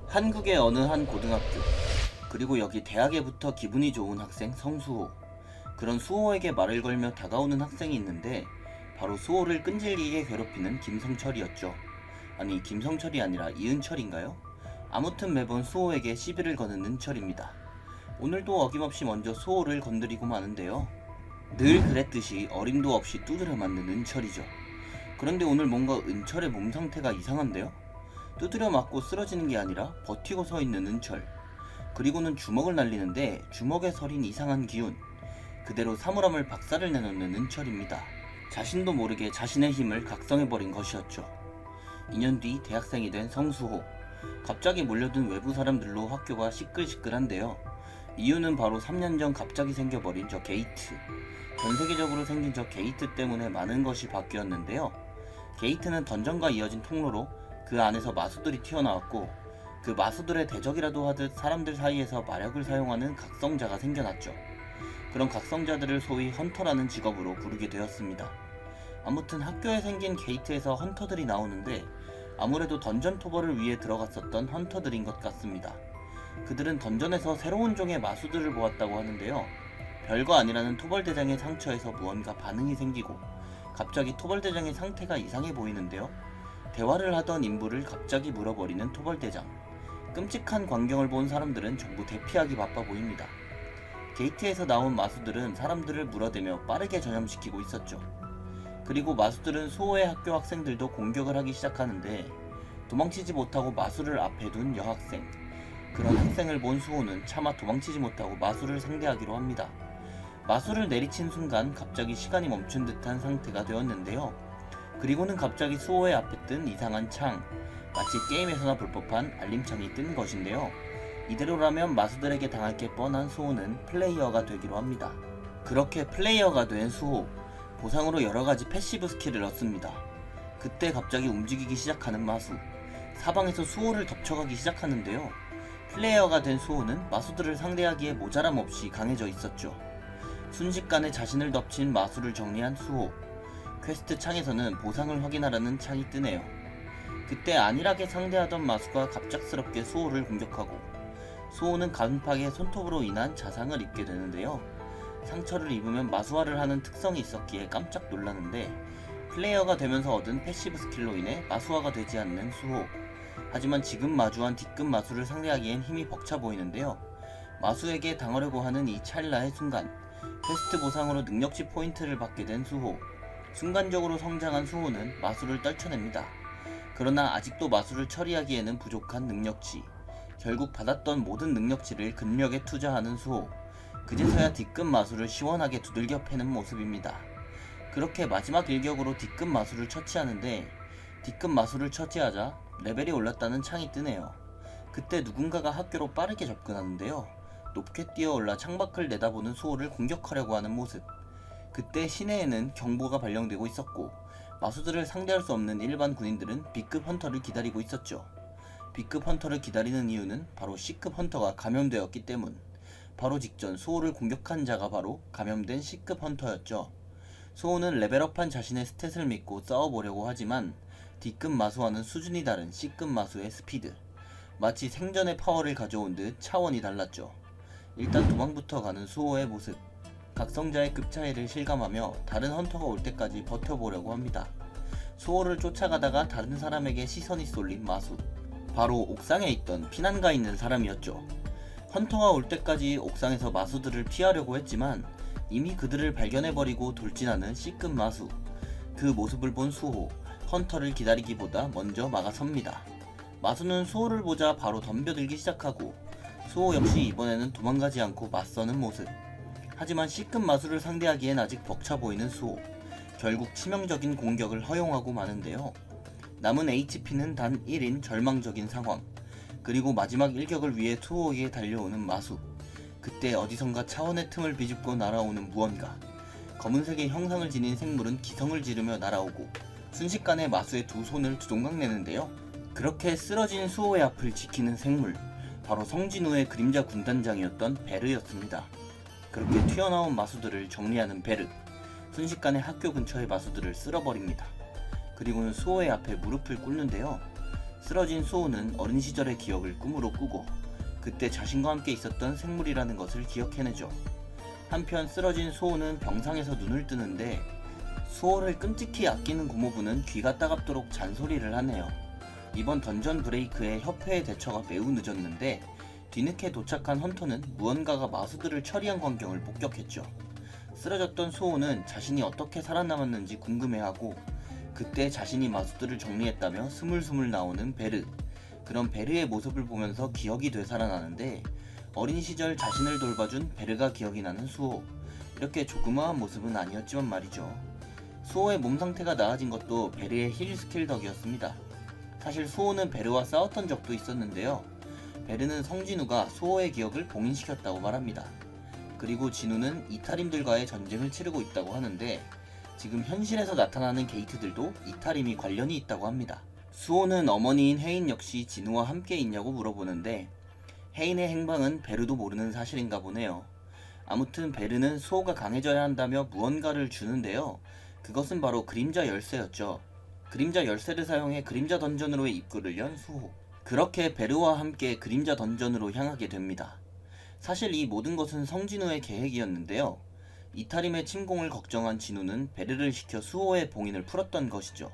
한국의 어느 한 고등학교, 그리고 여기 대학에 붙어 기분이 좋은 학생 성수호. 그런 수호에게 말을 걸며 다가오는 학생이 있는데 바로 수호를 끈질기게 괴롭히는 김성철이었죠. 아니, 김성철이 아니라 이은철인가요? 아무튼 매번 수호에게 시비를 거는 은철입니다. 오늘도 어김없이 먼저 수호를 건드리고 마는데요. 늘 그랬듯이 어림도 없이 두드려 맞는 은철이죠. 그런데 오늘 뭔가 은철의 몸 상태가 이상한데요? 두드려 맞고 쓰러지는 게 아니라 버티고 서 있는 은철. 그리고는 주먹을 날리는데 주먹에 서린 이상한 기운. 그대로 사물함을 박살을 내놓는 은철입니다. 자신도 모르게 자신의 힘을 각성해버린 것이었죠. 2년 뒤 대학생이 된 성수호. 갑자기 몰려든 외부 사람들로 학교가 시끌시끌한데요. 이유는 바로 3년 전 갑자기 생겨버린 저 게이트. 전 세계적으로 생긴 저 게이트 때문에 많은 것이 바뀌었는데요. 게이트는 던전과 이어진 통로로 그 안에서 마수들이 튀어나왔고, 그 마수들의 대적이라도 하듯 사람들 사이에서 마력을 사용하는 각성자가 생겨났죠. 그런 각성자들을 소위 헌터라는 직업으로 부르게 되었습니다. 아무튼 학교에 생긴 게이트에서 헌터들이 나오는데 아무래도 던전 토벌을 위해 들어갔었던 헌터들인 것 같습니다. 그들은 던전에서 새로운 종의 마수들을 보았다고 하는데요. 별거 아니라는 토벌대장의 상처에서 무언가 반응이 생기고 갑자기 토벌대장의 상태가 이상해 보이는데요. 대화를 하던 인부를 갑자기 물어버리는 토벌대장. 끔찍한 광경을 본 사람들은 전부 대피하기 바빠 보입니다. 게이트에서 나온 마수들은 사람들을 물어대며 빠르게 전염시키고 있었죠. 그리고 마수들은 수호의 학교 학생들도 공격을 하기 시작하는데 도망치지 못하고 마수를 앞에 둔 여학생. 그런 학생을 본 수호는 차마 도망치지 못하고 마수를 상대하기로 합니다. 마수를 내리친 순간 갑자기 시간이 멈춘 듯한 상태가 되었는데요. 그리고는 갑자기 수호의 앞에 뜬 이상한 창, 마치 게임에서나 볼 법한 알림창이 뜬 것인데요. 이대로라면 마수들에게 당할 게 뻔한 수호는 플레이어가 되기로 합니다. 그렇게 플레이어가 된 수호, 보상으로 여러가지 패시브 스킬을 얻습니다. 그때 갑자기 움직이기 시작하는 마수, 사방에서 수호를 덮쳐가기 시작하는데요. 플레이어가 된 수호는 마수들을 상대하기에 모자람 없이 강해져 있었죠. 순식간에 자신을 덮친 마수를 정리한 수호. 퀘스트 창에서는 보상을 확인하라는 창이 뜨네요. 그때 안일하게 상대하던 마수가 갑작스럽게 수호를 공격하고 수호는 간팍의 손톱으로 인한 자상을 입게 되는데요. 상처를 입으면 마수화를 하는 특성이 있었기에 깜짝 놀라는데 플레이어가 되면서 얻은 패시브 스킬로 인해 마수화가 되지 않는 수호. 하지만 지금 마주한 D급 마수를 상대하기엔 힘이 벅차 보이는데요. 마수에게 당하려고 하는 이 찰나의 순간 퀘스트 보상으로 능력치 포인트를 받게 된 수호. 순간적으로 성장한 수호는 마수를 떨쳐냅니다. 그러나 아직도 마수를 처리하기에는 부족한 능력치. 결국 받았던 모든 능력치를 근력에 투자하는 수호. 그제서야 D급 마수를 시원하게 두들겨 패는 모습입니다. 그렇게 마지막 일격으로 D급 마수를 처치하는데 D급 마수를 처치하자 레벨이 올랐다는 창이 뜨네요. 그때 누군가가 학교로 빠르게 접근하는데요. 높게 뛰어올라 창밖을 내다보는 수호를 공격하려고 하는 모습. 그때 시내에는 경보가 발령되고 있었고 마수들을 상대할 수 없는 일반 군인들은 B급 헌터를 기다리고 있었죠. B급 헌터를 기다리는 이유는 바로 C급 헌터가 감염되었기 때문. 바로 직전 수호를 공격한 자가 바로 감염된 C급 헌터였죠. 수호는 레벨업한 자신의 스탯을 믿고 싸워보려고 하지만 D급 마수와는 수준이 다른 C급 마수의 스피드. 마치 생전의 파워를 가져온 듯 차원이 달랐죠. 일단 도망부터 가는 수호의 모습. 각성자의 급 차이를 실감하며 다른 헌터가 올 때까지 버텨보려고 합니다. 수호를 쫓아가다가 다른 사람에게 시선이 쏠린 마수. 바로 옥상에 있던 피난가 있는 사람이었죠. 헌터가 올 때까지 옥상에서 마수들을 피하려고 했지만 이미 그들을 발견해버리고 돌진하는 C급 마수. 그 모습을 본 수호, 헌터를 기다리기보다 먼저 막아섭니다. 마수는 수호를 보자 바로 덤벼들기 시작하고 수호 역시 이번에는 도망가지 않고 맞서는 모습. 하지만 C급 마수를 상대하기엔 아직 벅차 보이는 수호. 결국 치명적인 공격을 허용하고 마는데요. 남은 HP는 단 1인 절망적인 상황. 그리고 마지막 일격을 위해 수호에게 달려오는 마수. 그때 어디선가 차원의 틈을 비집고 날아오는 무언가. 검은색의 형상을 지닌 생물은 기성을 지르며 날아오고 순식간에 마수의 두 손을 두동강 내는데요. 그렇게 쓰러진 수호의 앞을 지키는 생물. 바로 성진우의 그림자 군단장이었던 베르였습니다. 그렇게 튀어나온 마수들을 정리하는 베르. 순식간에 학교 근처의 마수들을 쓸어버립니다. 그리고는 수호의 앞에 무릎을 꿇는데요. 쓰러진 수호는 어린 시절의 기억을 꿈으로 꾸고 그때 자신과 함께 있었던 생물이라는 것을 기억해내죠. 한편 쓰러진 수호는 병상에서 눈을 뜨는데 수호를 끔찍히 아끼는 고모부는 귀가 따갑도록 잔소리를 하네요. 이번 던전 브레이크의 협회의 대처가 매우 늦었는데 뒤늦게 도착한 헌터는 무언가가 마수들을 처리한 광경을 목격했죠. 쓰러졌던 수호는 자신이 어떻게 살아남았는지 궁금해하고 그때 자신이 마수들을 정리했다며 스물스물 나오는 베르. 그런 베르의 모습을 보면서 기억이 되살아나는데 어린 시절 자신을 돌봐준 베르가 기억이 나는 수호. 이렇게 조그마한 모습은 아니었지만 말이죠. 수호의 몸 상태가 나아진 것도 베르의 힐 스킬 덕이었습니다. 사실 수호는 베르와 싸웠던 적도 있었는데요. 베르는 성진우가 수호의 기억을 봉인시켰다고 말합니다. 그리고 진우는 이탈임들과의 전쟁을 치르고 있다고 하는데 지금 현실에서 나타나는 게이트들도 이탈임이 관련이 있다고 합니다. 수호는 어머니인 혜인 역시 진우와 함께 있냐고 물어보는데 혜인의 행방은 베르도 모르는 사실인가 보네요. 아무튼 베르는 수호가 강해져야 한다며 무언가를 주는데요. 그것은 바로 그림자 열쇠였죠. 그림자 열쇠를 사용해 그림자 던전으로의 입구를 연 수호. 그렇게 베르와 함께 그림자 던전으로 향하게 됩니다. 사실 이 모든 것은 성진우의 계획이었는데요. 이탈임의 침공을 걱정한 진우는 베르를 시켜 수호의 봉인을 풀었던 것이죠.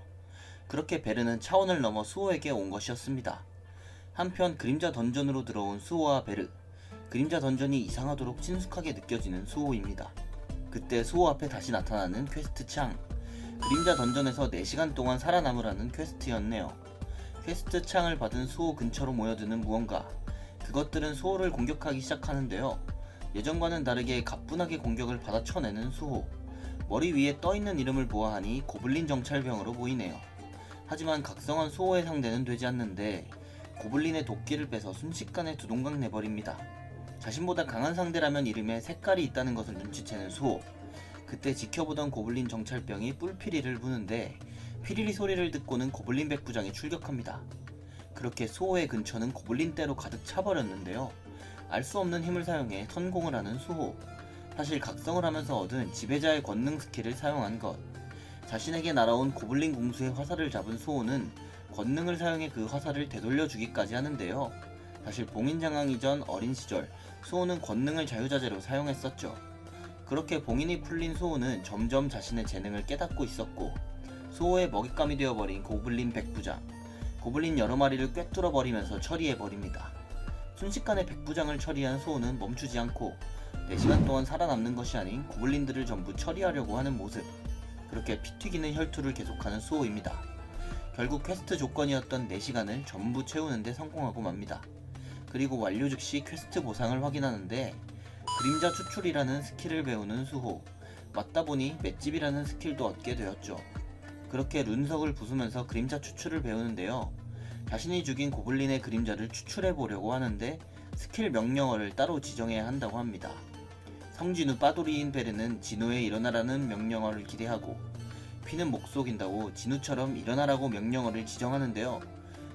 그렇게 베르는 차원을 넘어 수호에게 온 것이었습니다. 한편 그림자 던전으로 들어온 수호와 베르. 그림자 던전이 이상하도록 친숙하게 느껴지는 수호입니다. 그때 수호 앞에 다시 나타나는 퀘스트 창. 그림자 던전에서 4시간 동안 살아남으라는 퀘스트였네요. 퀘스트 창을 받은 수호 근처로 모여드는 무언가. 그것들은 수호를 공격하기 시작하는데요. 예전과는 다르게 가뿐하게 공격을 받아쳐내는 수호. 머리 위에 떠있는 이름을 보아하니 고블린 정찰병으로 보이네요. 하지만 각성한 수호의 상대는 되지 않는데 고블린의 도끼를 빼서 순식간에 두동강 내버립니다. 자신보다 강한 상대라면 이름에 색깔이 있다는 것을 눈치채는 수호. 그때 지켜보던 고블린 정찰병이 뿔피리를 부는데 피리리 소리를 듣고는 고블린 백부장이 출격합니다. 그렇게 수호의 근처는 고블린 떼로 가득 차버렸는데요. 알 수 없는 힘을 사용해 선공을 하는 수호. 사실 각성을 하면서 얻은 지배자의 권능 스킬을 사용한 것. 자신에게 날아온 고블린 공수의 화살을 잡은 수호는 권능을 사용해 그 화살을 되돌려주기까지 하는데요. 사실 봉인장악 이전 어린 시절 수호는 권능을 자유자재로 사용했었죠. 그렇게 봉인이 풀린 수호는 점점 자신의 재능을 깨닫고 있었고 수호의 먹잇감이 되어버린 고블린 백부장. 고블린 여러 마리를 꿰뚫어 버리면서 처리해버립니다. 순식간에 백부장을 처리한 수호는 멈추지 않고 4시간 동안 살아남는 것이 아닌 고블린들을 전부 처리하려고 하는 모습. 그렇게 피 튀기는 혈투를 계속하는 수호입니다. 결국 퀘스트 조건이었던 4시간을 전부 채우는데 성공하고 맙니다. 그리고 완료 즉시 퀘스트 보상을 확인하는데 그림자 추출이라는 스킬을 배우는 수호. 맞다보니 맷집이라는 스킬도 얻게 되었죠. 그렇게 룬석을 부수면서 그림자 추출을 배우는데요. 자신이 죽인 고블린의 그림자를 추출해보려고 하는데 스킬 명령어를 따로 지정해야 한다고 합니다. 성진우 빠돌이인 베르는 진우의 일어나라는 명령어를 기대하고 피는 목 속인다고 진우처럼 일어나라고 명령어를 지정하는데요.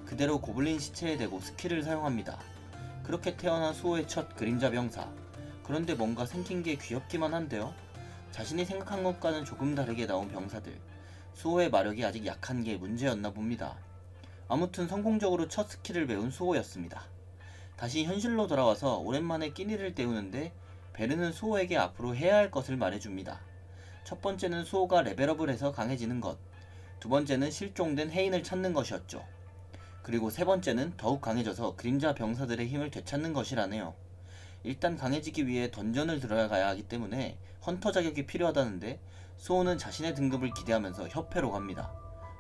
그대로 고블린 시체에 대고 스킬을 사용합니다. 그렇게 태어난 수호의 첫 그림자 병사. 그런데 뭔가 생긴 게 귀엽기만 한데요. 자신이 생각한 것과는 조금 다르게 나온 병사들. 수호의 마력이 아직 약한 게 문제였나 봅니다. 아무튼 성공적으로 첫 스킬을 배운 수호였습니다. 다시 현실로 돌아와서 오랜만에 끼니를 때우는데 베르는 수호에게 앞으로 해야 할 것을 말해줍니다. 첫 번째는 수호가 레벨업을 해서 강해지는 것. 두 번째는 실종된 혜인을 찾는 것이었죠. 그리고 세 번째는 더욱 강해져서 그림자 병사들의 힘을 되찾는 것이라네요. 일단 강해지기 위해 던전을 들어가야 하기 때문에 헌터 자격이 필요하다는데 수호는 자신의 등급을 기대하면서 협회로 갑니다.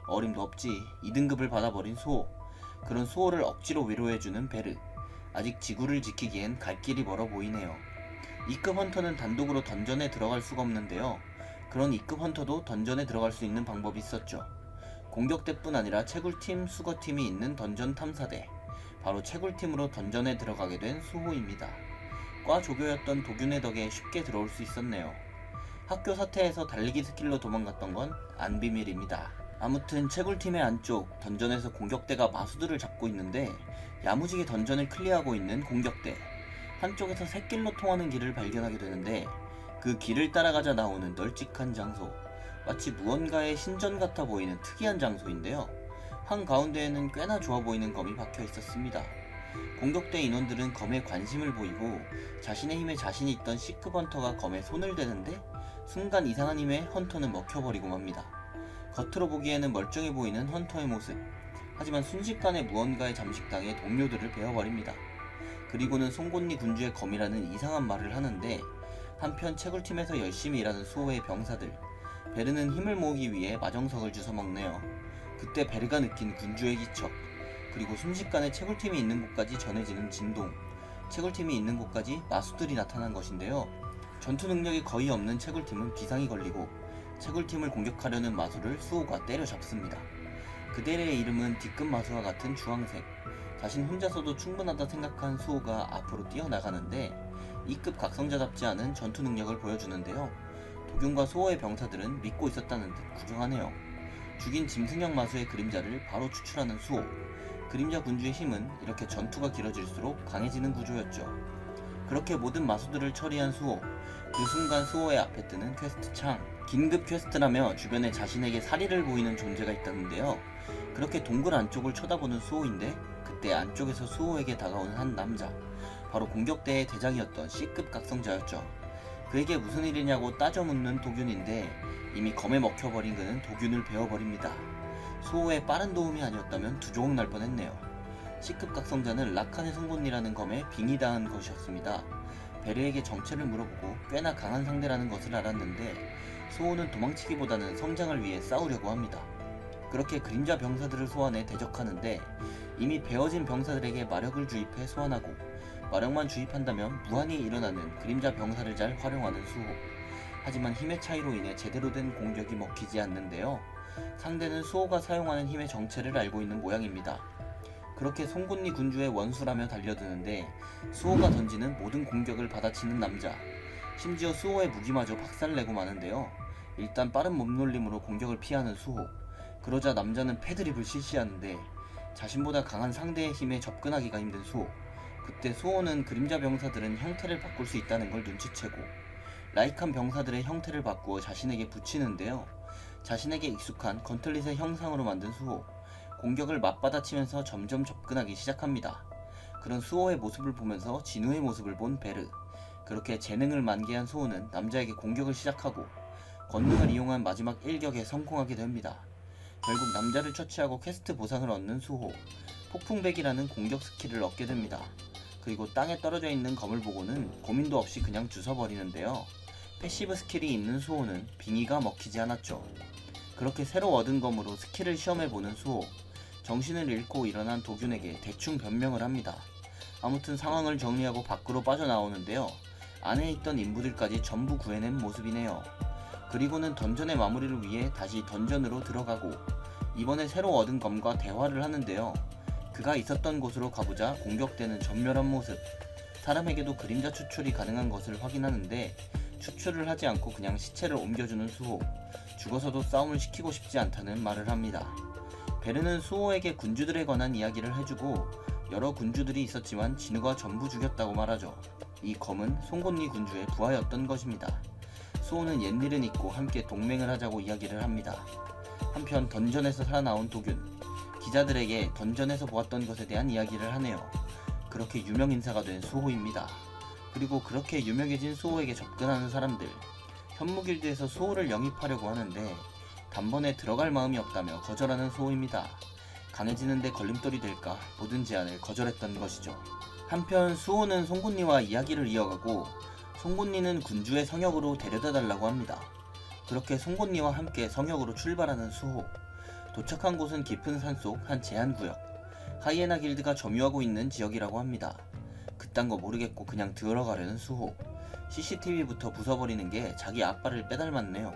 어림도 없지. 2등급을 받아버린 수호. 그런 수호를 억지로 위로해주는 베르. 아직 지구를 지키기엔 갈 길이 멀어 보이네요. 2급 헌터는 단독으로 던전에 들어갈 수가 없는데요. 그런 2급 헌터도 던전에 들어갈 수 있는 방법이 있었죠. 공격대뿐 아니라 채굴팀, 수거팀이 있는 던전 탐사대. 바로 채굴팀으로 던전에 들어가게 된 수호입니다. 과 조교였던 도균의 덕에 쉽게 들어올 수 있었네요. 학교 사태에서 달리기 스킬로 도망갔던 건 안 비밀입니다. 아무튼 채굴팀의 안쪽 던전에서 공격대가 마수들을 잡고 있는데 야무지게 던전을 클리어하고 있는 공격대. 한쪽에서 샛길로 통하는 길을 발견하게 되는데 그 길을 따라가자 나오는 널찍한 장소. 마치 무언가의 신전 같아 보이는 특이한 장소인데요. 한가운데에는 꽤나 좋아 보이는 검이 박혀 있었습니다. 공격대 인원들은 검에 관심을 보이고 자신의 힘에 자신이 있던 C급 헌터가 검에 손을 대는데 순간 이상한 힘에 헌터는 먹혀버리고 맙니다. 겉으로 보기에는 멀쩡해 보이는 헌터의 모습. 하지만 순식간에 무언가에 잠식당해 동료들을 베어버립니다. 그리고는 송곳니 군주의 검이라는 이상한 말을 하는데 한편 채굴팀에서 열심히 일하는 수호의 병사들. 베르는 힘을 모으기 위해 마정석을 주워먹네요. 그때 베르가 느낀 군주의 기척. 그리고 순식간에 채굴팀이 있는 곳까지 전해지는 진동. 채굴팀이 있는 곳까지 마수들이 나타난 것인데요. 전투 능력이 거의 없는 채굴팀은 비상이 걸리고 채굴팀을 공격하려는 마수를 수호가 때려잡습니다. 그들의 이름은 D급 마수와 같은 주황색. 자신 혼자서도 충분하다 생각한 수호가 앞으로 뛰어나가는데 2급 각성자답지 않은 전투 능력을 보여주는데요. 도균과 수호의 병사들은 믿고 있었다는 듯 구경하네요. 죽인 짐승형 마수의 그림자를 바로 추출하는 수호. 그림자 군주의 힘은 이렇게 전투가 길어질수록 강해지는 구조였죠. 그렇게 모든 마수들을 처리한 수호. 그 순간 수호의 앞에 뜨는 퀘스트 창. 긴급 퀘스트라며 주변에 자신에게 사리를 보이는 존재가 있다는데요. 그렇게 동굴 안쪽을 쳐다보는 수호인데 그때 안쪽에서 수호에게 다가오는 한 남자. 바로 공격대의 대장이었던 C급 각성자였죠. 그에게 무슨 일이냐고 따져 묻는 도균인데 이미 검에 먹혀버린 그는 도균을 베어버립니다. 수호의 빠른 도움이 아니었다면 두 조각 날 뻔했네요. C급 각성자는 라칸의 송곳니라는 검에 빙의 당한 것이었습니다. 베르에게 정체를 물어보고 꽤나 강한 상대라는 것을 알았는데 수호는 도망치기보다는 성장을 위해 싸우려고 합니다. 그렇게 그림자 병사들을 소환해 대적하는데 이미 베어진 병사들에게 마력을 주입해 소환하고 마력만 주입한다면 무한히 일어나는 그림자 병사를 잘 활용하는 수호. 하지만 힘의 차이로 인해 제대로 된 공격이 먹히지 않는데요. 상대는 수호가 사용하는 힘의 정체를 알고 있는 모양입니다. 그렇게 송곳니 군주의 원수라며 달려드는데 수호가 던지는 모든 공격을 받아치는 남자. 심지어 수호의 무기마저 박살내고 마는데요. 일단 빠른 몸놀림으로 공격을 피하는 수호. 그러자 남자는 패드립을 실시하는데 자신보다 강한 상대의 힘에 접근하기가 힘든 수호. 그때 수호는 그림자 병사들은 형태를 바꿀 수 있다는 걸 눈치채고 라이칸 병사들의 형태를 바꾸어 자신에게 붙이는데요. 자신에게 익숙한 건틀릿의 형상으로 만든 수호. 공격을 맞받아치면서 점점 접근하기 시작합니다. 그런 수호의 모습을 보면서 진우의 모습을 본 베르. 그렇게 재능을 만개한 수호는 남자에게 공격을 시작하고 권능을 이용한 마지막 일격에 성공하게 됩니다. 결국 남자를 처치하고 퀘스트 보상을 얻는 수호. 폭풍백이라는 공격 스킬을 얻게 됩니다. 그리고 땅에 떨어져 있는 검을 보고는 고민도 없이 그냥 주워버리는데요. 패시브 스킬이 있는 수호는 빙의가 먹히지 않았죠. 그렇게 새로 얻은 검으로 스킬을 시험해보는 수호. 정신을 잃고 일어난 도균에게 대충 변명을 합니다. 아무튼 상황을 정리하고 밖으로 빠져나오는데요. 안에 있던 인부들까지 전부 구해낸 모습이네요. 그리고는 던전의 마무리를 위해 다시 던전으로 들어가고 이번에 새로 얻은 검과 대화를 하는데요. 그가 있었던 곳으로 가보자 공격되는 전멸한 모습. 사람에게도 그림자 추출이 가능한 것을 확인하는데 추출을 하지 않고 그냥 시체를 옮겨주는 수호. 죽어서도 싸움을 시키고 싶지 않다는 말을 합니다. 베르는 수호에게 군주들에 관한 이야기를 해주고 여러 군주들이 있었지만 진우가 전부 죽였다고 말하죠. 이 검은 송곳니 군주의 부하였던 것입니다. 수호는 옛일은 잊고 함께 동맹을 하자고 이야기를 합니다. 한편 던전에서 살아나온 도균. 기자들에게 던전에서 보았던 것에 대한 이야기를 하네요. 그렇게 유명인사가 된 수호입니다. 그리고 그렇게 유명해진 수호에게 접근하는 사람들. 현무길드에서 수호를 영입하려고 하는데 단번에 들어갈 마음이 없다며 거절하는 수호입니다. 강해지는데 걸림돌이 될까 모든 제안을 거절했던 것이죠. 한편 수호는 송곳니와 이야기를 이어가고 송곳니는 군주의 성역으로 데려다 달라고 합니다. 그렇게 송곳니와 함께 성역으로 출발하는 수호. 도착한 곳은 깊은 산속 한 제한구역. 하이에나 길드가 점유하고 있는 지역이라고 합니다. 그딴 거 모르겠고 그냥 들어가려는 수호. CCTV부터 부숴버리는 게 자기 아빠를 빼닮았네요.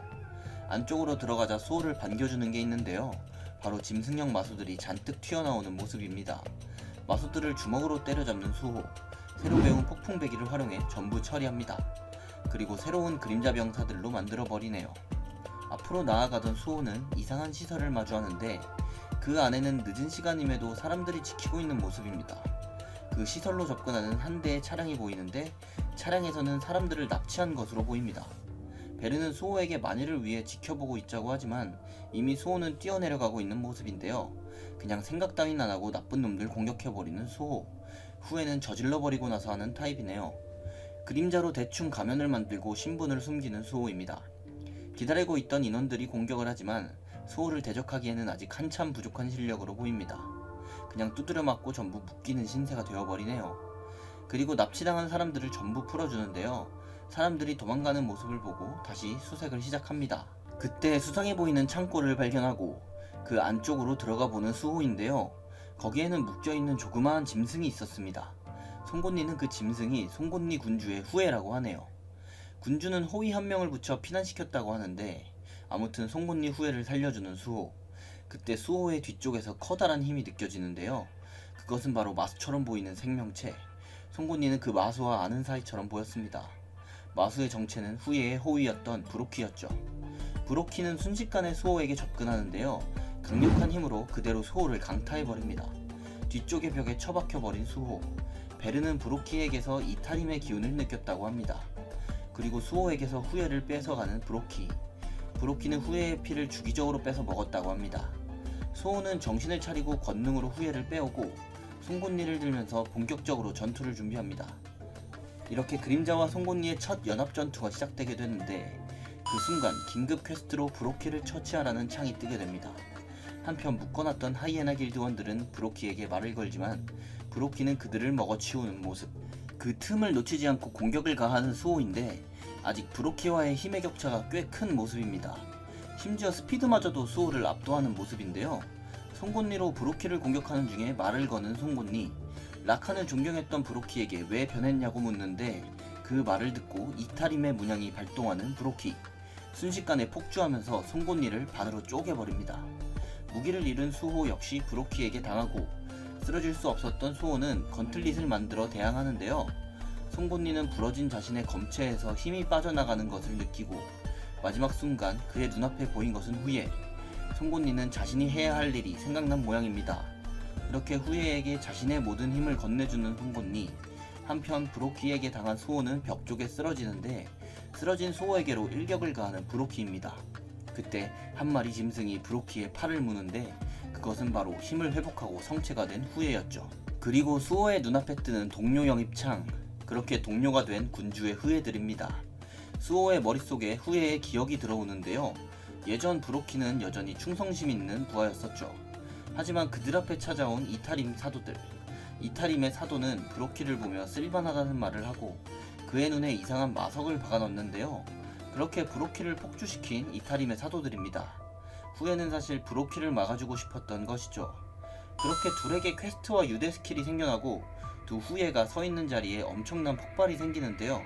안쪽으로 들어가자 수호를 반겨주는 게 있는데요. 바로 짐승형 마수들이 잔뜩 튀어나오는 모습입니다. 마수들을 주먹으로 때려잡는 수호. 새로 배운 폭풍배기를 활용해 전부 처리합니다. 그리고 새로운 그림자 병사들로 만들어버리네요. 앞으로 나아가던 수호는 이상한 시설을 마주하는데 그 안에는 늦은 시간임에도 사람들이 지키고 있는 모습입니다. 그 시설로 접근하는 한 대의 차량이 보이는데 차량에서는 사람들을 납치한 것으로 보입니다. 베르는 수호에게 만일을 위해 지켜보고 있자고 하지만 이미 수호는 뛰어내려가고 있는 모습인데요. 그냥 생각 따윈 안하고 나쁜 놈들 공격해버리는 수호. 후회는 저질러버리고 나서 하는 타입이네요. 그림자로 대충 가면을 만들고 신분을 숨기는 수호입니다. 기다리고 있던 인원들이 공격을 하지만 수호를 대적하기에는 아직 한참 부족한 실력으로 보입니다. 그냥 두드려 맞고 전부 묶이는 신세가 되어버리네요. 그리고 납치당한 사람들을 전부 풀어주는데요. 사람들이 도망가는 모습을 보고 다시 수색을 시작합니다. 그때 수상해 보이는 창고를 발견하고 그 안쪽으로 들어가 보는 수호인데요. 거기에는 묶여있는 조그마한 짐승이 있었습니다. 송곳니는 그 짐승이 송곳니 군주의 후예라고 하네요. 군주는 호위 한 명을 붙여 피난시켰다고 하는데 아무튼 송곳니 후예를 살려주는 수호. 그때 수호의 뒤쪽에서 커다란 힘이 느껴지는데요. 그것은 바로 마수처럼 보이는 생명체. 송곳니는 그 마수와 아는 사이처럼 보였습니다. 마수의 정체는 후예의 호위였던 브로키였죠. 브로키는 순식간에 수호에게 접근하는데요. 강력한 힘으로 그대로 수호를 강타해버립니다. 뒤쪽의 벽에 처박혀버린 수호. 베르는 브로키에게서 이탈임의 기운을 느꼈다고 합니다. 그리고 수호에게서 후예를 뺏어가는 브로키. 브로키는 후예의 피를 주기적으로 뺏어 먹었다고 합니다. 수호는 정신을 차리고 권능으로 후예를 빼오고 송곳니를 들면서 본격적으로 전투를 준비합니다. 이렇게 그림자와 송곳니의 첫 연합전투가 시작되게 되는데 그 순간 긴급 퀘스트로 브로키를 처치하라는 창이 뜨게 됩니다. 한편 묶어놨던 하이에나 길드원들은 브로키에게 말을 걸지만 브로키는 그들을 먹어치우는 모습. 그 틈을 놓치지 않고 공격을 가하는 수호인데 아직 브로키와의 힘의 격차가 꽤 큰 모습입니다. 심지어 스피드마저도 수호를 압도하는 모습인데요. 송곳니로 브로키를 공격하는 중에 말을 거는 송곳니. 라칸을 존경했던 브로키에게 왜 변했냐고 묻는데 그 말을 듣고 이탈임의 문양이 발동하는 브로키. 순식간에 폭주하면서 송곳니를 반으로 쪼개버립니다. 무기를 잃은 수호 역시 브로키에게 당하고 쓰러질 수 없었던 수호는 건틀릿을 만들어 대항하는데요. 송곳니는 부러진 자신의 검체에서 힘이 빠져나가는 것을 느끼고 마지막 순간 그의 눈앞에 보인 것은 후예. 송곳니는 자신이 해야 할 일이 생각난 모양입니다. 이렇게 후예에게 자신의 모든 힘을 건네주는 송곳니. 한편 브로키에게 당한 수호는 벽 쪽에 쓰러지는데 쓰러진 수호에게로 일격을 가하는 브로키입니다. 그때 한 마리 짐승이 브로키의 팔을 무는데 그것은 바로 힘을 회복하고 성체가 된 후예였죠. 그리고 수호의 눈앞에 뜨는 동료 영입창. 그렇게 동료가 된 군주의 후예들입니다. 수호의 머릿속에 후예의 기억이 들어오는데요. 예전 브로키는 여전히 충성심 있는 부하였었죠. 하지만 그들 앞에 찾아온 이탈임 사도들. 이탈임의 사도는 브로키를 보며 쓸만하다는 말을 하고 그의 눈에 이상한 마석을 박아넣는데요. 그렇게 브로키를 폭주시킨 이탈임의 사도들입니다. 후예는 사실 브로키를 막아주고 싶었던 것이죠. 그렇게 둘에게 퀘스트와 유대 스킬이 생겨나고 두 후예가 서있는 자리에 엄청난 폭발이 생기는데요.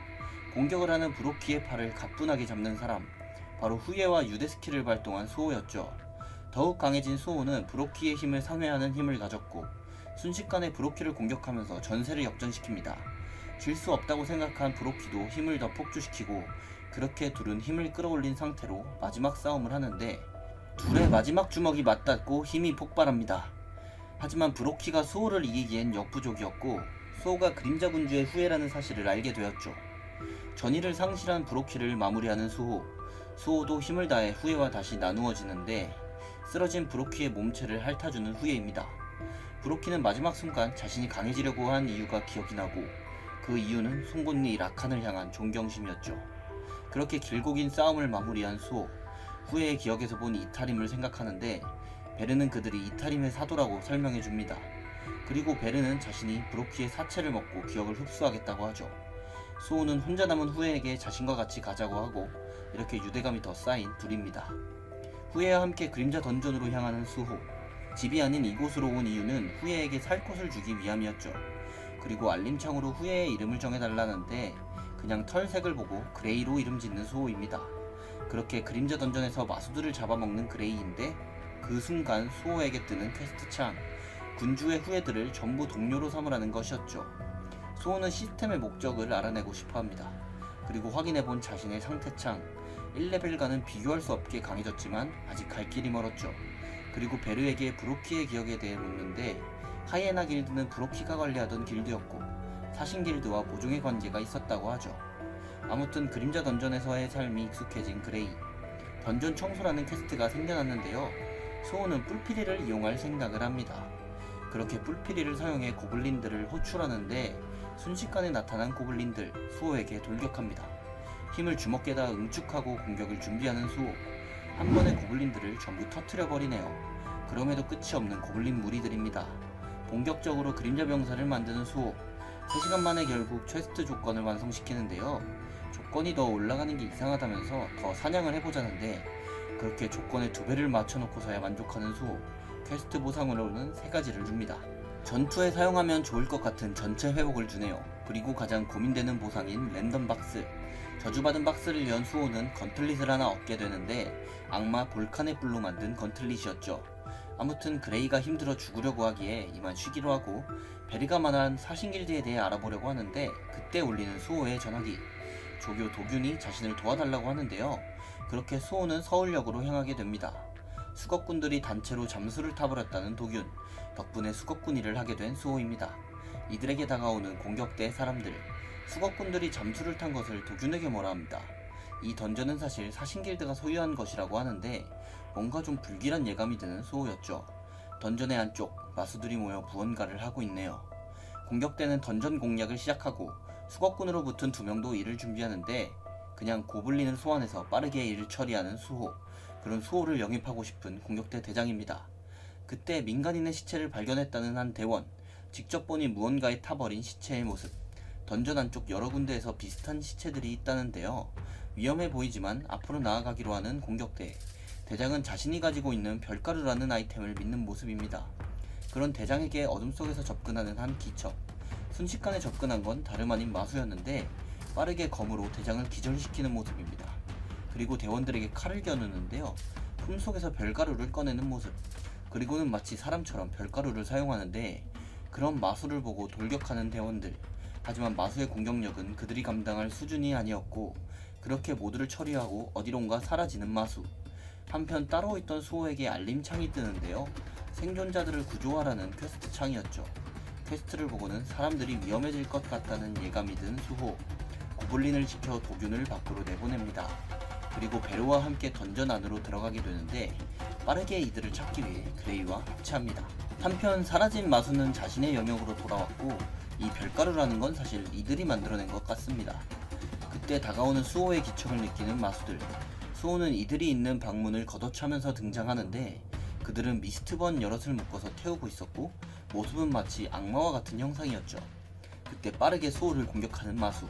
공격을 하는 브로키의 팔을 가뿐하게 잡는 사람, 바로 후예와 유대 스킬을 발동한 수호였죠. 더욱 강해진 수호는 브로키의 힘을 상회하는 힘을 가졌고 순식간에 브로키를 공격하면서 전세를 역전시킵니다. 질 수 없다고 생각한 브로키도 힘을 더 폭주시키고 그렇게 둘은 힘을 끌어올린 상태로 마지막 싸움을 하는데 둘의 마지막 주먹이 맞닿고 힘이 폭발합니다. 하지만 브로키가 수호를 이기기엔 역부족이었고 수호가 그림자 군주의 후예라는 사실을 알게 되었죠. 전의를 상실한 브로키를 마무리하는 수호. 수호도 힘을 다해 후예와 다시 나누어지는데 쓰러진 브로키의 몸체를 핥아주는 후예입니다. 브로키는 마지막 순간 자신이 강해지려고 한 이유가 기억이 나고 그 이유는 송곳니 라칸을 향한 존경심이었죠. 그렇게 길고 긴 싸움을 마무리한 수호. 후예의 기억에서 본 이탈임을 생각하는데 베르는 그들이 이탈임의 사도라고 설명해줍니다. 그리고 베르는 자신이 브로키의 사체를 먹고 기억을 흡수하겠다고 하죠. 수호는 혼자 남은 후예에게 자신과 같이 가자고 하고 이렇게 유대감이 더 쌓인 둘입니다. 후예와 함께 그림자 던전으로 향하는 수호. 집이 아닌 이곳으로 온 이유는 후예에게 살 곳을 주기 위함이었죠. 그리고 알림창으로 후예의 이름을 정해달라는데 그냥 털색을 보고 그레이로 이름 짓는 수호입니다. 그렇게 그림자 던전에서 마수들을 잡아먹는 그레이인데 그 순간 수호에게 뜨는 퀘스트 창. 군주의 후예들을 전부 동료로 삼으라는 것이었죠. 수호는 시스템의 목적을 알아내고 싶어합니다. 그리고 확인해본 자신의 상태창. 1레벨과는 비교할 수 없게 강해졌지만 아직 갈 길이 멀었죠. 그리고 베르에게 브로키의 기억에 대해 묻는데 하이에나 길드는 브로키가 관리하던 길드였고 사신 길드와 모종의 관계가 있었다고 하죠. 아무튼 그림자 던전에서의 삶이 익숙해진 그레이. 던전 청소라는 퀘스트가 생겨났는데요. 수호는 뿔피리를 이용할 생각을 합니다. 그렇게 뿔피리를 사용해 고블린들을 호출하는데 순식간에 나타난 고블린들 수호에게 돌격합니다. 힘을 주먹에다 응축하고 공격을 준비하는 수호. 한 번에 고블린들을 전부 터트려 버리네요. 그럼에도 끝이 없는 고블린 무리들입니다. 본격적으로 그림자 병사를 만드는 수호. 3시간 만에 결국 퀘스트 조건을 완성시키는데요. 조건이 더 올라가는 게 이상하다면서 더 사냥을 해보자는데 그렇게 조건의 2배를 맞춰놓고서야 만족하는 수호. 퀘스트 보상으로는 3가지를 줍니다. 전투에 사용하면 좋을 것 같은 전체 회복을 주네요. 그리고 가장 고민되는 보상인 랜덤 박스. 저주받은 박스를 연 수호는 건틀릿을 하나 얻게 되는데 악마 볼칸의 뿔로 만든 건틀릿이었죠. 아무튼 그레이가 힘들어 죽으려고 하기에 이만 쉬기로 하고 베리가 말한 사신길드에 대해 알아보려고 하는데 그때 울리는 수호의 전화기. 조교 도균이 자신을 도와달라고 하는데요. 그렇게 수호는 서울역으로 향하게 됩니다. 수겁군들이 단체로 잠수를 타버렸다는 도균. 덕분에 수겁군 일을 하게 된 수호입니다. 이들에게 다가오는 공격대 사람들. 수겁군들이 잠수를 탄 것을 도균에게 뭐라 합니다. 이 던전은 사실 사신길드가 소유한 것이라고 하는데 뭔가 좀 불길한 예감이 드는 수호였죠. 던전의 안쪽 마수들이 모여 무언가를 하고 있네요. 공격대는 던전 공략을 시작하고 수겁군으로 붙은 2명도 일을 준비하는데 그냥 고블린을 소환해서 빠르게 일을 처리하는 수호. 그런 수호를 영입하고 싶은 공격대 대장입니다. 그때 민간인의 시체를 발견했다는 한 대원. 직접 보니 무언가에 타버린 시체의 모습. 던전 안쪽 여러 군데에서 비슷한 시체들이 있다는데요. 위험해 보이지만 앞으로 나아가기로 하는 공격대. 대장은 자신이 가지고 있는 별가루라는 아이템을 믿는 모습입니다. 그런 대장에게 어둠 속에서 접근하는 한 기척. 순식간에 접근한 건 다름 아닌 마수였는데 빠르게 검으로 대장을 기절시키는 모습입니다. 그리고 대원들에게 칼을 겨누는데요. 품속에서 별가루를 꺼내는 모습. 그리고는 마치 사람처럼 별가루를 사용하는데 그런 마수를 보고 돌격하는 대원들. 하지만 마수의 공격력은 그들이 감당할 수준이 아니었고 그렇게 모두를 처리하고 어디론가 사라지는 마수. 한편 따로 있던 수호에게 알림창이 뜨는데요. 생존자들을 구조하라는 퀘스트 창이었죠. 퀘스트를 보고는 사람들이 위험해질 것 같다는 예감이 든 수호. 고블린을 지켜 도균을 밖으로 내보냅니다. 그리고 베르와 함께 던전 안으로 들어가게 되는데 빠르게 이들을 찾기 위해 그레이와 합체합니다. 한편 사라진 마수는 자신의 영역으로 돌아왔고 이 별가루라는 건 사실 이들이 만들어낸 것 같습니다. 그때 다가오는 수호의 기척을 느끼는 마수들. 수호는 이들이 있는 방문을 걷어차면서 등장하는데 그들은 미스트번 여럿을 묶어서 태우고 있었고 모습은 마치 악마와 같은 형상이었죠. 그때 빠르게 수호를 공격하는 마수.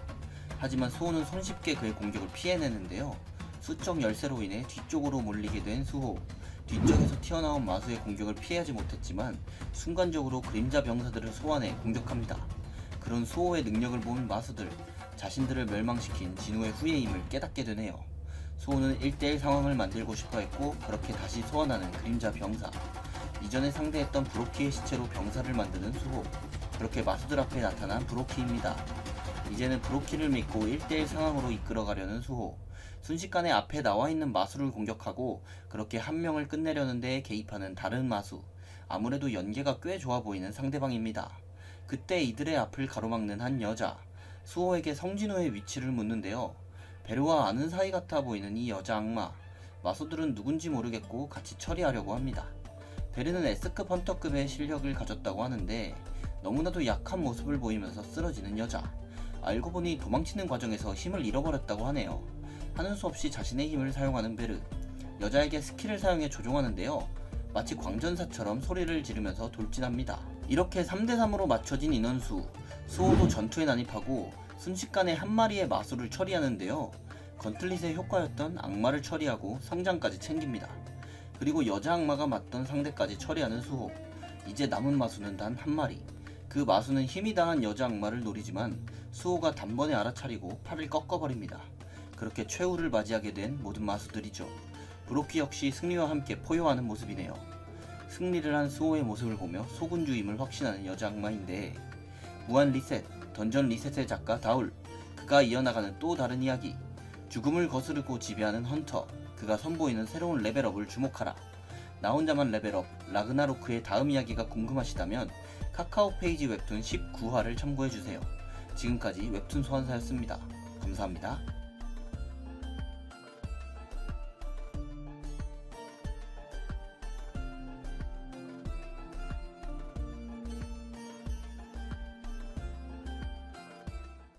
하지만 수호는 손쉽게 그의 공격을 피해내는데요. 수적 열쇠로 인해 뒤쪽으로 몰리게 된 수호. 뒤쪽에서 튀어나온 마수의 공격을 피하지 못했지만 순간적으로 그림자 병사들을 소환해 공격합니다. 그런 수호의 능력을 본 마수들. 자신들을 멸망시킨 진우의 후예임을 깨닫게 되네요. 수호는 1대1 상황을 만들고 싶어 했고 그렇게 다시 소환하는 그림자 병사. 이전에 상대했던 브로키의 시체로 병사를 만드는 수호. 그렇게 마수들 앞에 나타난 브로키입니다. 이제는 브로키를 믿고 1대1 상황으로 이끌어가려는 수호. 순식간에 앞에 나와있는 마수를 공격하고 그렇게 한 명을 끝내려는 데 개입하는 다른 마수. 아무래도 연계가 꽤 좋아 보이는 상대방입니다. 그때 이들의 앞을 가로막는 한 여자. 수호에게 성진우의 위치를 묻는데요. 베르와 아는 사이 같아 보이는 이 여자 악마. 마수들은 누군지 모르겠고 같이 처리하려고 합니다. 베르는 S급 헌터급의 실력을 가졌다고 하는데 너무나도 약한 모습을 보이면서 쓰러지는 여자. 알고 보니 도망치는 과정에서 힘을 잃어버렸다고 하네요. 하는 수 없이 자신의 힘을 사용하는 베르. 여자에게 스킬을 사용해 조종하는데요. 마치 광전사처럼 소리를 지르면서 돌진합니다. 이렇게 3대3으로 맞춰진 인원수. 수호도 전투에 난입하고 순식간에 한 마리의 마수를 처리하는데요. 건틀릿의 효과였던 악마를 처리하고 성장까지 챙깁니다. 그리고 여자 악마가 맞던 상대까지 처리하는 수호. 이제 남은 마수는 단 한 마리. 그 마수는 힘이 다한 여자 악마를 노리지만 수호가 단번에 알아차리고 팔을 꺾어버립니다. 그렇게 최후를 맞이하게 된 모든 마수들이죠. 브로키 역시 승리와 함께 포효하는 모습이네요. 승리를 한 수호의 모습을 보며 소군주임을 확신하는 여자 악마인데 무한 리셋, 던전 리셋의 작가 다울. 그가 이어나가는 또 다른 이야기. 죽음을 거스르고 지배하는 헌터. 그가 선보이는 새로운 레벨업을 주목하라. 나 혼자만 레벨업, 라그나로크의 다음 이야기가 궁금하시다면 카카오 페이지 웹툰 19화를 참고해주세요. 지금까지 웹툰 소환사였습니다. 감사합니다.